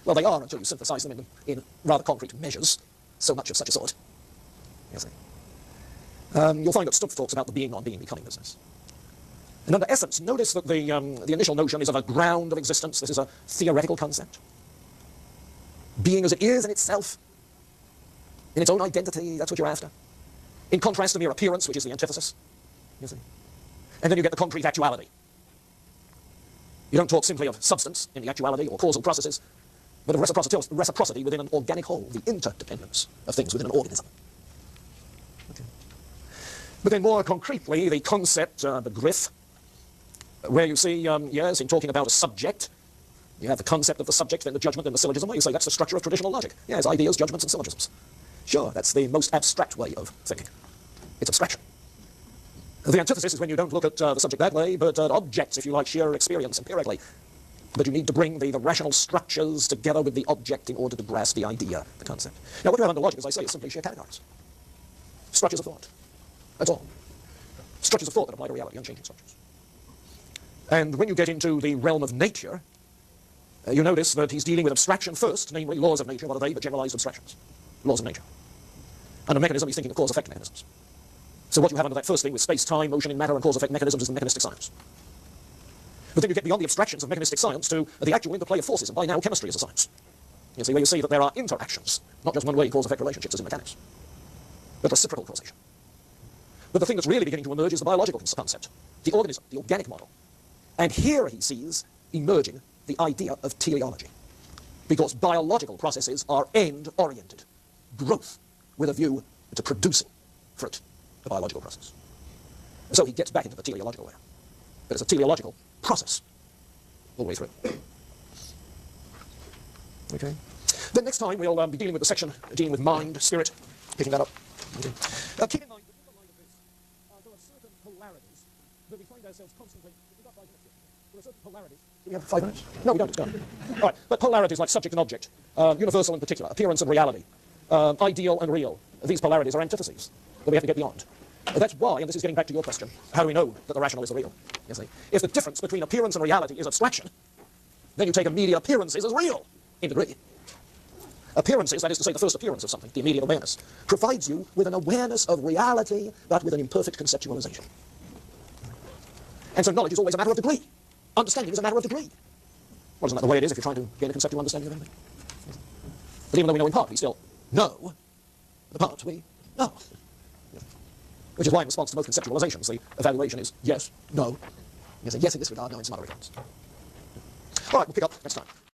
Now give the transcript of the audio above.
Well, they are until you synthesize them in rather concrete measures, so much of such a sort. You see. You'll find that Stumpf talks about the being, non-being, becoming business. And under essence, notice that the initial notion is of a ground of existence. This is a theoretical concept. Being as it is in itself, in its own identity, that's what you're after. In contrast to mere appearance, which is the antithesis. You see. And then you get the concrete actuality. You don't talk simply of substance in the actuality or causal processes, but of reciprocity within an organic whole, the interdependence of things within an organism. Okay. But then more concretely, the concept, the glyph, where you see, yes, in talking about a subject, you have the concept of the subject, then the judgment, then the syllogism, where you say that's the structure of traditional logic. Yes, ideas, judgments, and syllogisms. Sure, that's the most abstract way of thinking. It's abstraction. The antithesis is when you don't look at the subject that way, but at objects, if you like, sheer experience, empirically. But you need to bring the rational structures together with the object in order to grasp the idea, the concept. Now, what you have under logic, as I say, is simply sheer categories. Structures of thought. That's all. Structures of thought that apply to reality, unchanging structures. And when you get into the realm of nature, you notice that he's dealing with abstraction first, namely laws of nature. What are they but generalized abstractions? Laws of nature. Under mechanism, he's thinking of cause-effect mechanisms. So what you have under that first thing with space-time, motion in matter, and cause-effect mechanisms is the mechanistic science. But then you get beyond the abstractions of mechanistic science to the actual interplay of forces, and by now chemistry is a science. You see, where you see that there are interactions, not just one-way cause-effect relationships as in mechanics, but reciprocal causation. But the thing that's really beginning to emerge is the biological concept, the organism, the organic model. And here he sees emerging the idea of teleology, because biological processes are end-oriented, growth with a view to producing fruit. The biological process. So he gets back into the teleological layer. But it's a teleological process all the way through. Okay. Then next time we'll be dealing with the section dealing with mind, spirit, picking that up. Okay. Keep in mind that in the light of this, there are certain polarities that we find ourselves constantly. We've got 5 minutes here. There are certain polarities. Do we have 5 minutes? No, we don't. It's gone. All right. But polarities like subject and object, universal and particular, appearance and reality, ideal and real. These polarities are antitheses that we have to get beyond. That's why, and this is getting back to your question, how do we know that the rational is the real? You see, if the difference between appearance and reality is abstraction, then you take immediate appearances as real, in degree. Appearances, that is to say the first appearance of something, the immediate awareness, provides you with an awareness of reality, but with an imperfect conceptualization. And so knowledge is always a matter of degree. Understanding is a matter of degree. Well, isn't that the way it is if you're trying to gain a conceptual understanding of anything? But even though we know in part, we still know the part we know. Which is why in response to most conceptualizations, the evaluation is yes, no. You say yes in this regard, no in some other regards. All right, we'll pick up next time.